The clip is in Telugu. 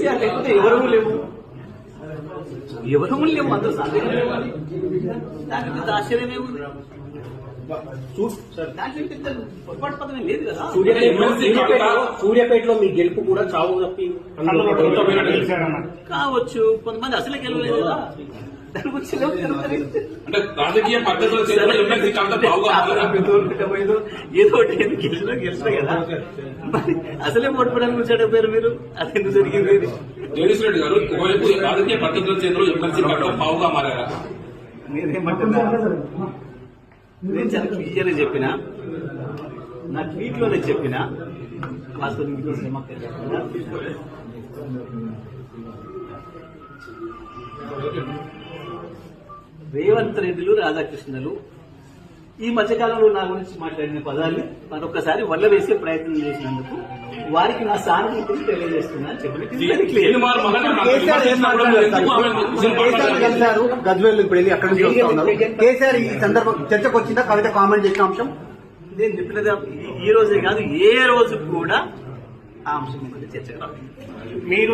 కేసీఆర్ లేకపోతే ఎవరు లేవు, ఎవరు లేవు, అంత సందేహం లేవు. దాని మీద ఆశ్చర్యమే ఉంది. పొరపాటు పదమే లేదు కదా. సూర్యాపేటలో మీ గెలుపు కూడా చావు తప్పి కావచ్చు, కొంతమంది అసలే గెలవలేదు కదా. దాని గురించి అంటే రాజకీయ పద్ధతులు ఏదో గెలిచిన కదా. అసలే ఓడిపోవడానికి వచ్చాడు పేరు మీరు, అది ఎందుకు జరిగింది? జగదీష్ రెడ్డి గారు ఒకవైపు రాజకీయ పద్ధతుల చేతిలో ఎమ్మెల్సీ కట్ట పావుగా మారారా? మీరేమంటున్నారు? నేను చాలా క్లియర్ చెప్పిన, నా ట్వీట్ లోనే చెప్పిన, రేవంత్ రెడ్డిలు, రాధాకృష్ణలు ఈ మధ్యకాలంలో నా గురించి మాట్లాడిన పదాన్ని మరొకసారి వల్ల వేసే ప్రయత్నం చేసినందుకు వారికి నా సానుభూతిని తెలియజేస్తున్నాను గజ్వేల్ ఇప్పుడు వెళ్ళి అక్కడ నుంచి వస్తా ఉన్నారు. కేసీఆర్ ఈ సందర్భం చర్చకు వచ్చిందా? కవిత కామెంట్ చేసిన అంశం నేను చెప్పినది ఈ రోజే కాదు, ఏ రోజు కూడా ఆ అంశం చర్చకు రావాలి. మీరు